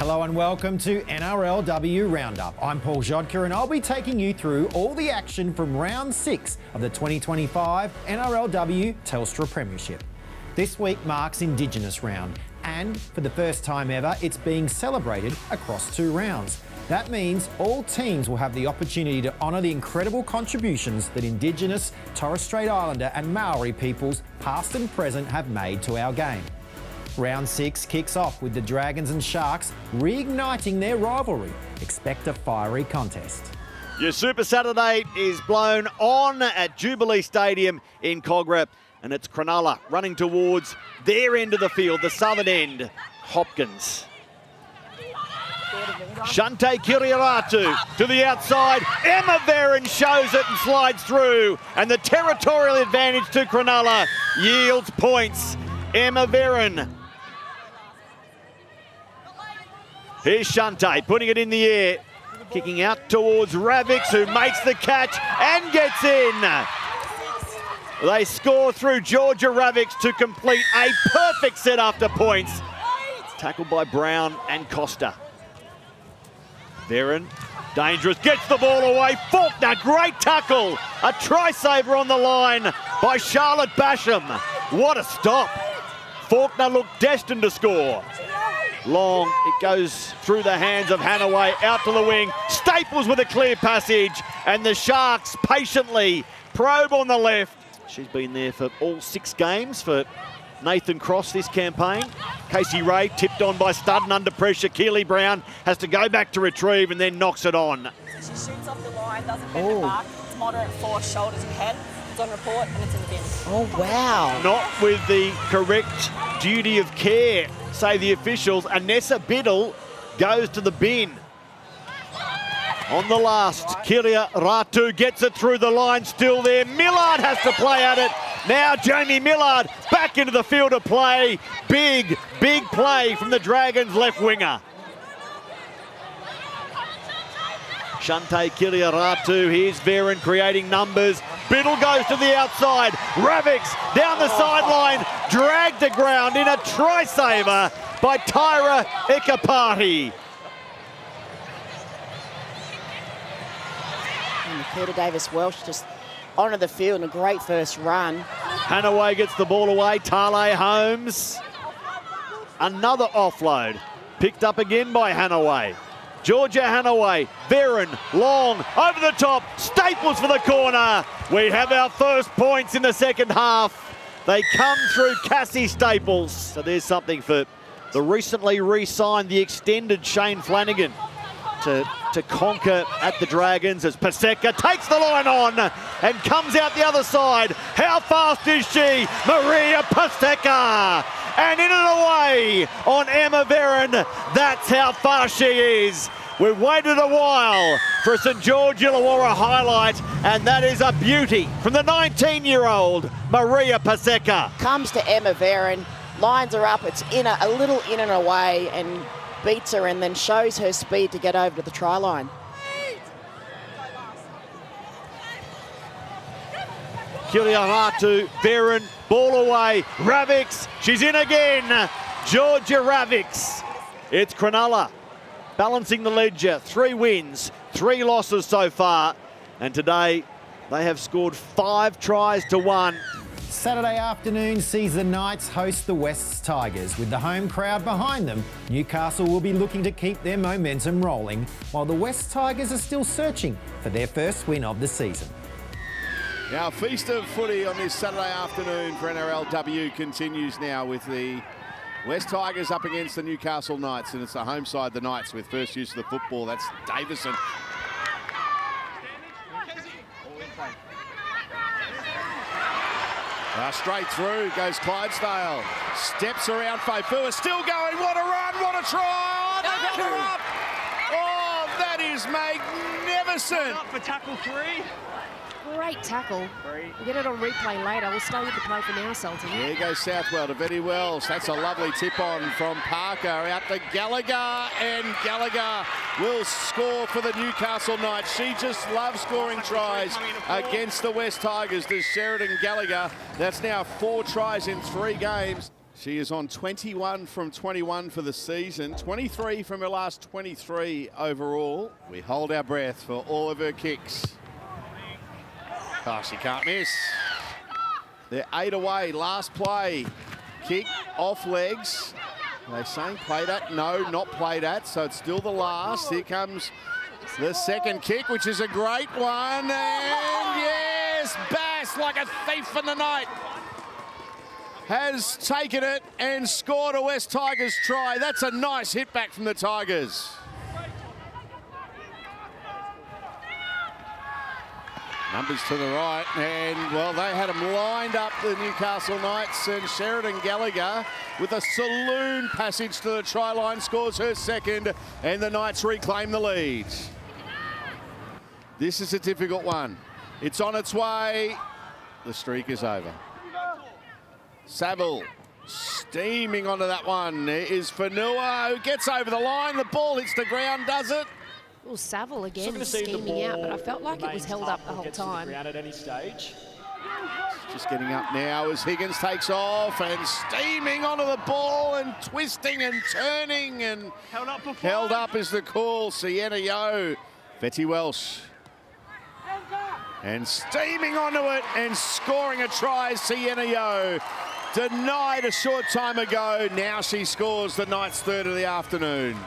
Hello and welcome to NRLW Roundup. I'm Paul Grzadka and I'll be taking you through all the action from round 6 of the 2025 NRLW Telstra Premiership. This week marks Indigenous Round and for the first time ever it's being celebrated across 2 rounds. That means all teams will have the opportunity to honour the incredible contributions that Indigenous, Torres Strait Islander and Maori peoples past and present have made to our game. Round 6 kicks off with the Dragons and Sharks reigniting their rivalry. Expect a fiery contest. Your Super Saturday is blown on at Jubilee Stadium in Cogra, and it's Cronulla running towards their end of the field, the southern end, Hopkins. Shante Kiriaratu to the outside. Emma Veron shows it and slides through, and the territorial advantage to Cronulla yields points. Emma Veron. Here's Shante putting it in the air, kicking out towards Ravix, who makes the catch and gets in. They score through Georgia Ravix to complete a perfect set after points. Tackled by Brown and Costa. Veron, dangerous, gets the ball away. Faulkner, great tackle. A try saver on the line by Charlotte Basham. What a stop. Faulkner looked destined to score. Long, it goes through the hands of Hanaway, out to the wing. Staples with a clear passage, and the Sharks patiently probe on the left. She's been there for all 6 games for Nathan Cross this campaign. Casey Ray tipped on by Studden under pressure. Keely Brown has to go back to retrieve and then knocks it on. She shoots off the line, doesn't bend the mark. It's moderate force, shoulders and head. It's on report and it's in the bin. Oh, wow. Not with the correct duty of care, say the officials. Anessa Biddle goes to the bin. On the last, Kiria Ratu gets it through the line, still there. Millard has to play at it. Now Jamie Millard back into the field of play. Big play from the Dragons left winger. Shante Kiriaratu, here's Veron creating numbers. Biddle goes to the outside. Ravix down the sideline, dragged to ground in a try saver by Tyra Ekapati. Peter Davis-Welsh just onto the field in a great first run. Hanaway gets the ball away. Tale Holmes. Another offload. Picked up again by Hanaway. Georgia Hanaway. Veron. Long. Over the top. Staples for the corner. We have our first points in the second half. They come through Cassie Staples. So there's something for the recently re-signed, the extended Shane Flanagan to conquer at the Dragons as Paseka takes the line on and comes out the other side. How fast is she? Maria Paseka! And in and away on Emma Veron. That's how fast she is. We've waited a while for a St George Illawarra highlight, and that is a beauty from the 19-year-old Maria Paseka. Comes to Emma Veron, lines her up, it's a little in and away, and beats her and then shows her speed to get over to the try line. Kiriaratu, Veron, ball away, Ravix, she's in again, Georgia Ravix. It's Cronulla balancing the ledger, 3 wins, 3 losses so far, and today they have scored 5 tries to 1. Saturday afternoon sees the Knights host the Wests Tigers. With the home crowd behind them, Newcastle will be looking to keep their momentum rolling, while the Wests Tigers are still searching for their first win of the season. Now, feast of footy on this Saturday afternoon for NRLW continues now with the West Tigers up against the Newcastle Knights, and it's the home side, the Knights, with first use of the football. That's Davison. Straight through goes Clydesdale. Steps around Faifua, still going. What a run, what a try. They've got her up. Oh, that is magnificent. Up for tackle 3. Great tackle. We'll get it on replay later. We'll stay with the play for now, Sultan. There goes Southwell to Betty Wells. That's a lovely tip on from Parker. Out to Gallagher, and Gallagher will score for the Newcastle Knights. She just loves scoring tries against the West Tigers. There's Sheridan Gallagher. That's now 4 tries in 3 games. She is on 21 from 21 for the season, 23 from her last 23 overall. We hold our breath for all of her kicks. Oh, she can't miss. They're 8 away, last play. Kick off legs. Are they saying played at? No, not played at, so it's still the last. Here comes the second kick, which is a great one. And yes, Bass, like a thief in the night, has taken it and scored a West Tigers try. That's a nice hit back from the Tigers. Numbers to the right, and well, they had them lined up, the Newcastle Knights, and Sheridan Gallagher with a saloon passage to the try line scores her second, and the Knights reclaim the lead. This is a difficult one. It's on its way. The streak is over. Saville steaming onto that one. There is Fanua, who gets over the line. The ball hits the ground, does it? Well, Saville again scheming out, but I felt like it was held up the whole time. At any stage. Just getting up now as Higgins takes off and steaming onto the ball and twisting and turning, and held up is the call. Sienna Yo, Betty Welsh. And steaming onto it and scoring a try, Sienna Yo. Denied a short time ago. Now she scores the Knights' third of the afternoon.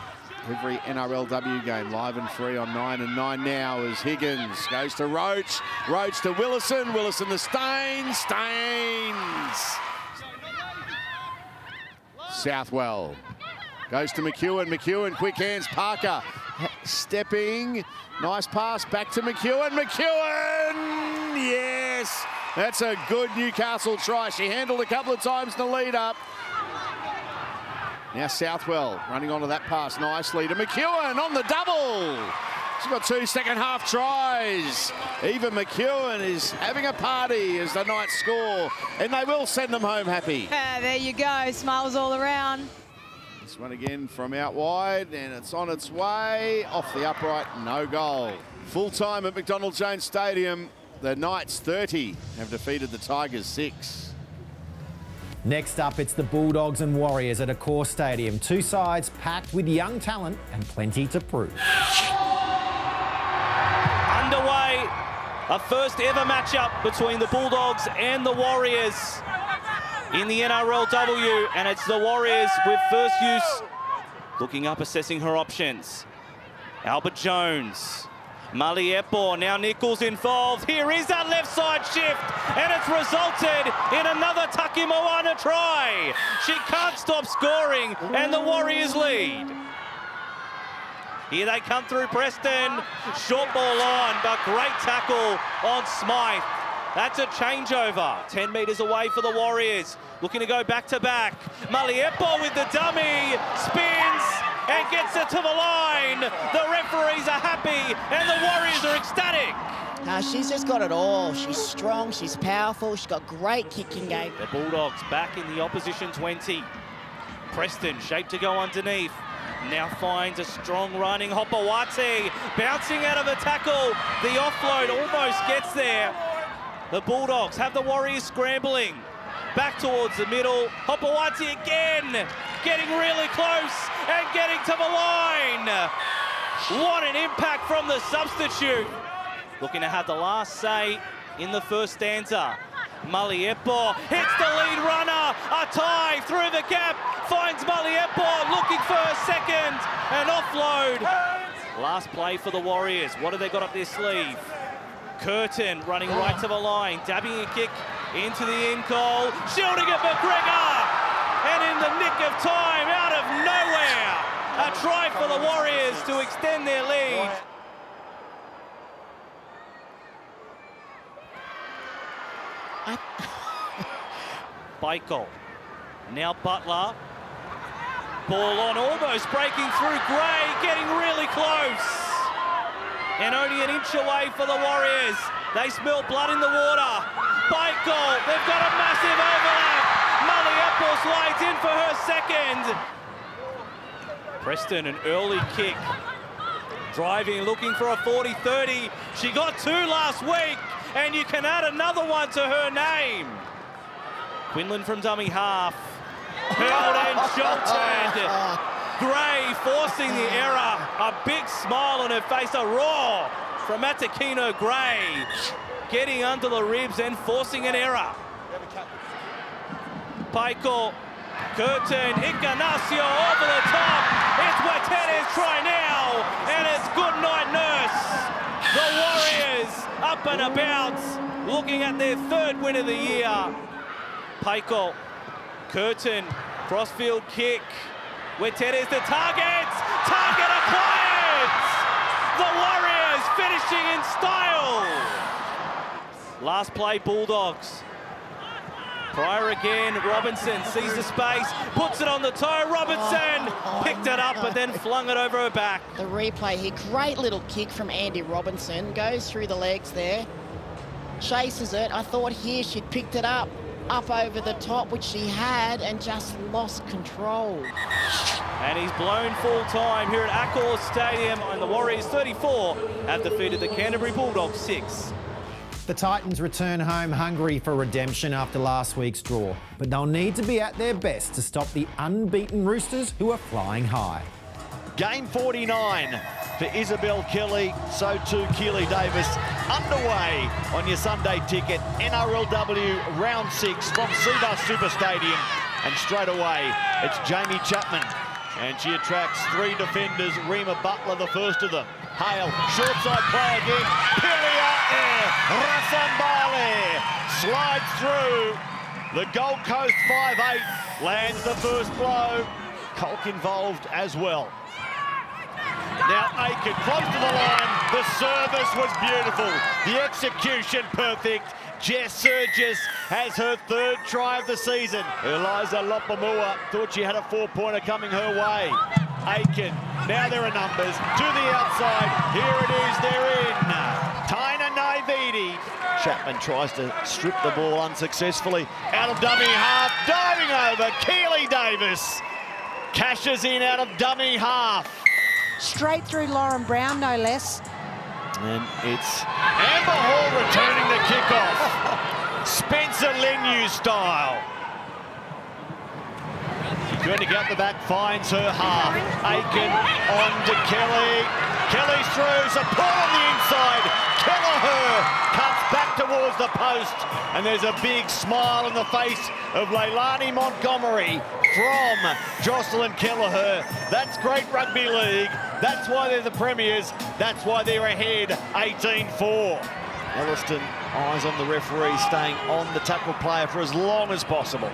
Every NRLW game live and free on 9 and 9 now as Higgins goes to Roach. Roach to Willison. Willison to Staines. Staines. Southwell goes to McEwen. McEwen, quick hands. Parker stepping. Nice pass back to McEwen. McEwen! Yes! That's a good Newcastle try. She handled a couple of times in the lead up. Now Southwell running onto that pass nicely to McEwen on the double. She's got 2 second half tries. Eva McEwen is having a party as the Knights score, and they will send them home happy. There you go, smiles all around. This one again from out wide, and it's on its way. Off the upright, no goal. Full time at McDonald Jones Stadium. The Knights 30 have defeated the Tigers 6. Next up, it's the Bulldogs and Warriors at a core stadium. Two sides packed with young talent and plenty to prove. Underway, a first ever matchup between the Bulldogs and the Warriors in the NRLW, and it's the Warriors with first use. Looking up, assessing her options. Albert Jones. Maliepo, now Nichols involved. Here is that left side shift, and it's resulted in another Taki Moana try. She can't stop scoring, and the Warriors lead. Here they come through Preston. Short ball on, but great tackle on Smythe. That's a changeover. 10 metres away for the Warriors. Looking to go back to back. Maliepo with the dummy, spins, and gets it to the line. The referees are happy, and the Warriors are ecstatic. She's just got it all. She's strong, she's powerful, she's got great kicking game. The Bulldogs back in the opposition 20. Preston shaped to go underneath. Now finds a strong running Hopawati, bouncing out of a tackle. The offload almost gets there. The Bulldogs have the Warriors scrambling. Back towards the middle. Hopawati again, getting really close and getting to the line. What an impact from the substitute. Looking to have the last say in the first stanza. Maliepo hits the lead runner. A tie through the gap. Finds Maliepo looking for her second. An offload. Last play for the Warriors. What have they got up their sleeve? Curtin running right to the line. Dabbing a kick into the in goal. Shielding it McGregor. And in the nick of time, out of nowhere, a try for the Warriors to extend their lead. Baikel. Now Butler. Ball on, almost breaking through. Gray getting really close. And only an inch away for the Warriors. They smell blood in the water. Baikel, they've got a massive overlap. Maliepo slides in for her second. Preston, an early kick. Driving, looking for a 40-30. She got 2 last week, and you can add another one to her name. Quinlan from dummy half. held and jolted. Gray forcing the error. A big smile on her face, a roar from Atakino Gray. Getting under the ribs and forcing an error. Paiko, Curtin, Ignacio over the top. It's Watere's try now, and it's good night, Nurse. The Warriors up and about, looking at their third win of the year. Paiko, Curtin, crossfield kick. Watere's the target. Target acquired. The Warriors finishing in style. Last play, Bulldogs. Pryor again, Robinson sees the space, puts it on the toe, Robinson picked it up and then flung it over her back. The replay here, great little kick from Andy Robinson, goes through the legs there, chases it. I thought here she'd picked it up over the top, which she had, and just lost control. And he's blown full time here at Accor Stadium, and the Warriors 34 have defeated the Canterbury Bulldogs 6. The Titans return home hungry for redemption after last week's draw, but they'll need to be at their best to stop the unbeaten Roosters who are flying high. Game 49 for Isabel Kelly, so too Keely Davis. Underway on your Sunday ticket, NRLW Round 6 from Cbus Super Stadium. And straight away, it's Jamie Chapman. And she attracts three defenders, Rima Butler, the first of them. Hale, short side play again. Pilia Rasambale slides through. The Gold Coast 5'8", lands the first blow. Colk involved as well. Now Aiken close to the line. The service was beautiful. The execution perfect. Jess Surgis has her third try of the season. Eliza Lopamua thought she had a four-pointer coming her way. Aiken, now there are numbers. To the outside, here it is, they're in. Taina Naividi. Chapman tries to strip the ball unsuccessfully. Out of dummy half, diving over, Keely Davis. Cashes in out of dummy half. Straight through Lauren Brown, no less. And it's Amber Hall returning the kickoff. Spencer Lenu style. Going to get the back, finds her half. Aiken on to Kelly. Kelly's through, support on the inside. Kelleher cuts back towards the post. And there's a big smile on the face of Leilani Montgomery from Jocelyn Kelleher. That's great rugby league. That's why they're the premiers. That's why they're ahead 18-4. Elliston, eyes on the referee, staying on the tackle player for as long as possible.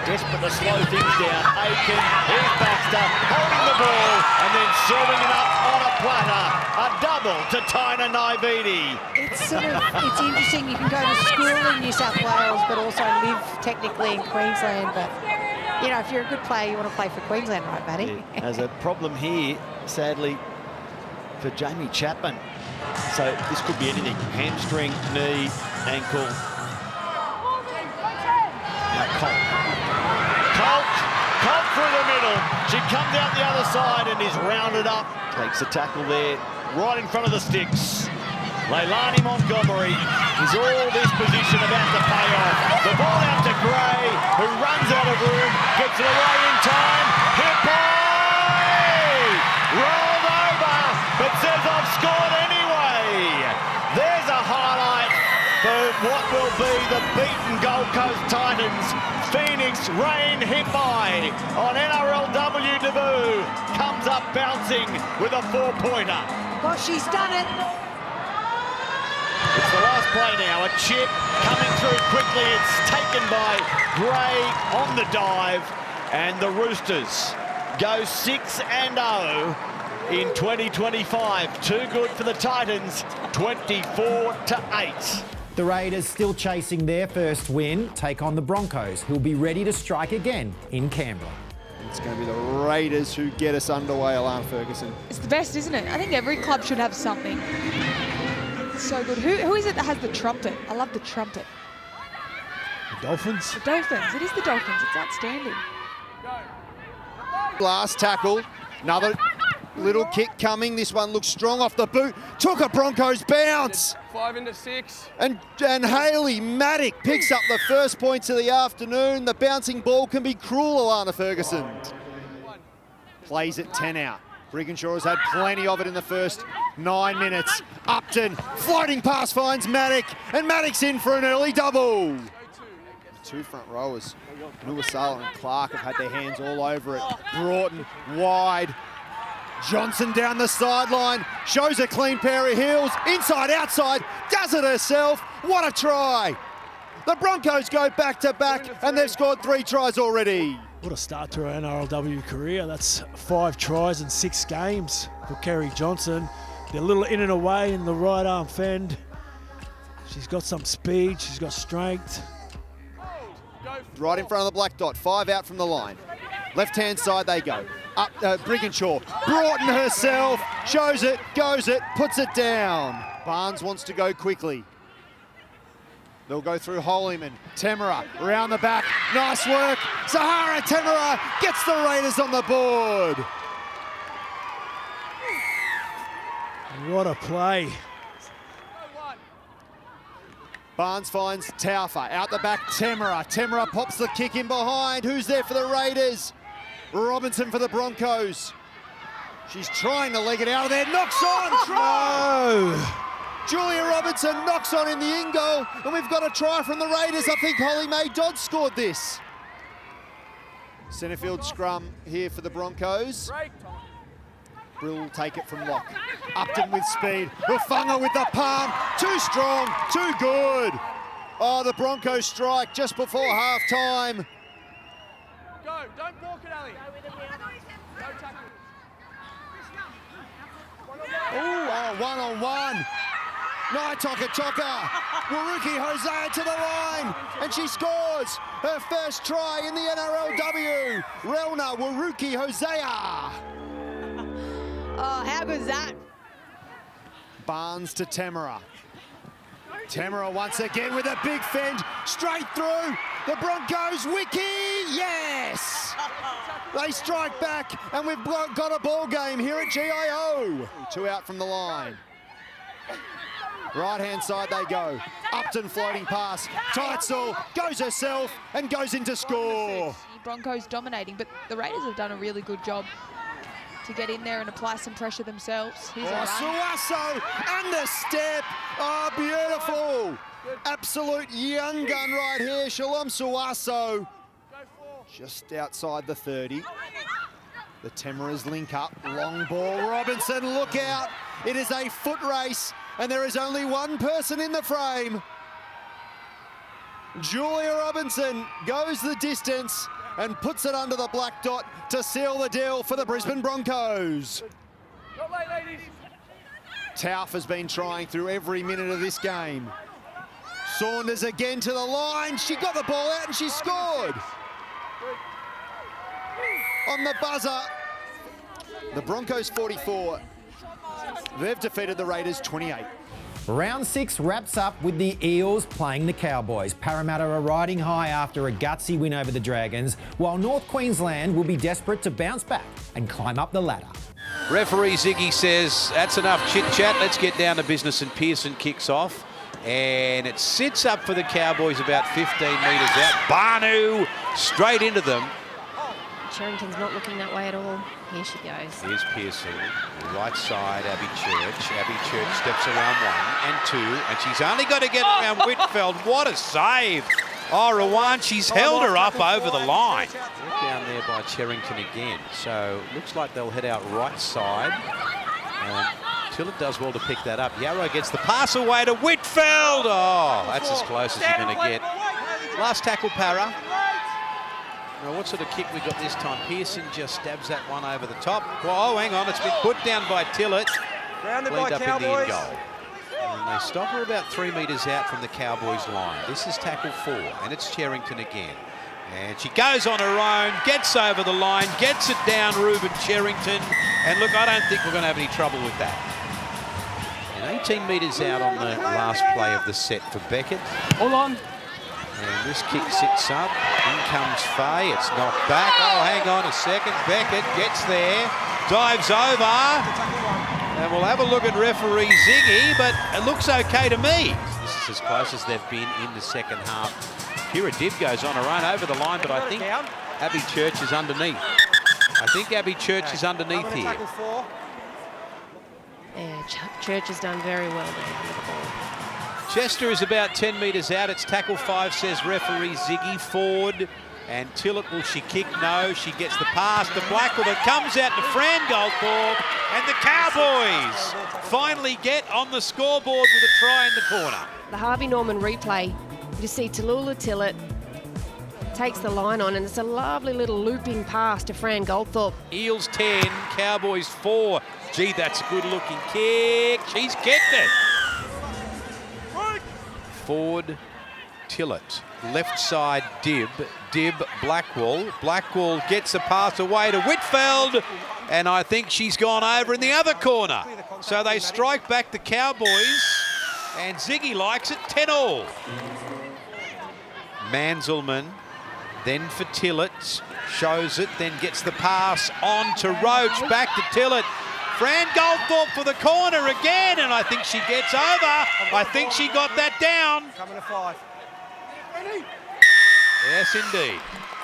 Desperate to slow things down. Aiken, here's Baxter, holding the ball and then serving it up on a platter. A double to Taina Naividi. It's interesting, you can go to school in New South Wales but also live technically in Queensland, but you know, if you're a good player, you want to play for Queensland, right, Matty? There's a problem here, sadly, for Jamie Chapman. So this could be anything. Hamstring, knee, ankle. Now Colt through the middle. She comes out the other side and is rounded up. Takes a tackle there, right in front of the sticks. Leilani Montgomery is all this position about to pay off. The ball out to Gray, who runs out of room, gets it away in time. Hit by! Rolled over, but says I've scored anyway. There's a highlight for what will be the beaten Gold Coast Titans. Phoenix Rain Hippai on NRLW debut. Comes up bouncing with a four-pointer. Well, she's done it. It's the last play now. A chip coming through quickly. It's taken by Gray on the dive. And the Roosters go 6-0 in 2025. Too good for the Titans, 24-8. The Raiders, still chasing their first win, take on the Broncos, who'll be ready to strike again in Canberra. It's going to be the Raiders who get us underway, Alana Ferguson. It's the best, isn't it? I think every club should have something. It's so good. Who is it that has the trumpet? I love the trumpet. The Dolphins? The Dolphins. It is the Dolphins. It's outstanding. Last tackle. Another Little kick coming. This one looks strong off the boot. Took a Broncos bounce. 5 into 6. And Hayley Maddock picks up the first points of the afternoon. The bouncing ball can be cruel, Alana Ferguson. Plays it 10 out. Brigginshaw has had plenty of it in the first 9 minutes. Upton, floating pass finds Maddock, and Maddock's in for an early double. Two front rowers, Nuwasala and Clark, have had their hands all over it. Broughton wide. Johnson down the sideline, shows a clean pair of heels, inside, outside, does it herself. What a try. The Broncos go back to back, and they've scored 3 tries already. What a start to her NRLW career. That's 5 tries in 6 games for Kerry Johnson. They're a little in and away in the right arm fend. She's got some speed, she's got strength. Right in front of the black dot, 5 out from the line. Left-hand side they go. Up, Brigginshaw, Broughton herself, shows it, goes it, puts it down. Barnes wants to go quickly. They'll go through Holyman, Temera, around the back, nice work. Sahara Temera gets the Raiders on the board. What a play. Barnes finds Taufa, out the back, Temera. Temera pops the kick in behind. Who's there for the Raiders? Robinson for the Broncos. She's trying to leg it out of there, knocks on, try! No. Julia Robinson knocks on in the in goal, and we've got a try from the Raiders. I think Holly Mae Dodd scored this. Centrefield scrum here for the Broncos. Brill will take it from Locke. Upton with speed. Ufunga with the palm. Too strong, too good. Oh, the Broncos strike just before half-time. Go, don't balk it, Ali. Go tackle. Oh, one-on-one. Naitoka Toka. Waruki Hosea to the line, and she scores her first try in the NRLW. Relna Waruki Hosea. Oh, how good is that? Barnes to Temera. Temera once again with a big fend, straight through. The Broncos, Wiki, yes! They strike back, and we've got a ball game here at GIO. 2 out from the line. Right-hand side they go. Upton floating pass. Teitzel goes herself and goes into score. Broncos dominating, but the Raiders have done a really good job to get in there and apply some pressure themselves. Here's a run. Suasso under step. Oh, beautiful. Absolute young gun right here. Shalom Suasso. Just outside the 30. The Temeras link up. Long ball. Robinson, look out. It is a foot race, and there is only one person in the frame. Julia Robinson goes the distance and puts it under the black dot to seal the deal for the Brisbane Broncos. Not late, ladies. Tauf has been trying through every minute of this game. Saunders again to the line. She got the ball out and she scored. On the buzzer, the Broncos 44. They've defeated the Raiders 28. Round 6 wraps up with the Eels playing the Cowboys. Parramatta are riding high after a gutsy win over the Dragons, while North Queensland will be desperate to bounce back and climb up the ladder. Referee Ziggy says, that's enough chit-chat, let's get down to business, and Pearson kicks off. And it sits up for the Cowboys about 15 metres out. Barnu straight into them. Sherrington's not looking that way at all. Here she goes. Here's Pearson, right side, Abby Church. Abby Church steps around 1 and 2, and she's only got to get around Whitfeld. What a save! Oh, Rowan, she's held her up over the line. Down there by Cherrington again. So looks like they'll head out right side. Tillett does well to pick that up. Yarrow gets the pass away to Whitfeld. Oh, that's as close as you're going to get. Last tackle, Para. Now, what sort of kick we got this time? Pearson just stabs that one over the top. Oh, hang on, it's been put down by Tillett. Rounded by Cleaned up Cowboys. in the end goal. And they stop her about 3 metres out from the Cowboys line. This is tackle 4, and it's Cherrington again. And she goes on her own, gets over the line, gets it down, Ruben Cherrington. And look, I don't think we're going to have any trouble with that. And 18 metres out on the last play of the set for Beckett. Hold on. And this kick sits up. In comes Fay. It's knocked back. Oh, hang on a second. Beckett gets there. Dives over. And we'll have a look at referee Ziggy, but it looks okay to me. This is as close as they've been in the second half. Kira Dibb goes on her own over the line, but I think Abby Church is underneath. I think Abby Church is underneath here. Yeah, Church has done very well there with the ball. Chester is about 10 metres out. It's tackle 5, says referee Ziggy. Ford and Tillett. Will she kick? No. She gets the pass to Blackwell that comes out to Fran Goldthorpe. And the Cowboys finally get on the scoreboard with a try in the corner. The Harvey Norman replay, you see Tallulah Tillett takes the line on, and it's a lovely little looping pass to Fran Goldthorpe. Eels 10, Cowboys 4. Gee, that's a good-looking kick. She's kicked it. Ford, Tillett, left side Dibb, Blackwell. Blackwell gets a pass away to Whitfeld, and I think she's gone over in the other corner. So they strike back the Cowboys, and Ziggy likes it, 10-all. Manzelmann, then for Tillett, shows it, then gets the pass on to Roach, back to Tillett. Fran Goldthorpe for the corner again, and I think she gets over. I think she got that down. Coming to 5. Yes, indeed.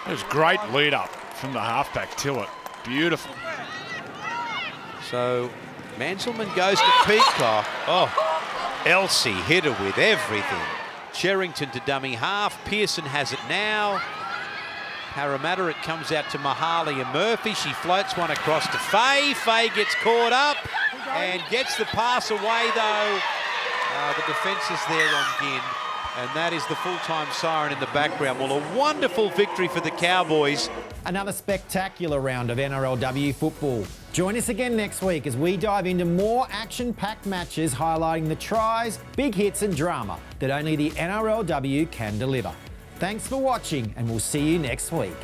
It was great lead up from the halfback, Tillett. Beautiful. So Manselman goes to Peacock. Oh, Elsie hit her with everything. Sherrington to dummy half. Pearson has it now. Parramatta, it comes out to Mahali and Murphy. She floats one across to Fay. Fay gets caught up and gets the pass away, though. The defence is there on Ginn, and that is the full-time siren in the background. Well, a wonderful victory for the Cowboys. Another spectacular round of NRLW football. Join us again next week as we dive into more action-packed matches highlighting the tries, big hits and drama that only the NRLW can deliver. Thanks for watching, and we'll see you next week.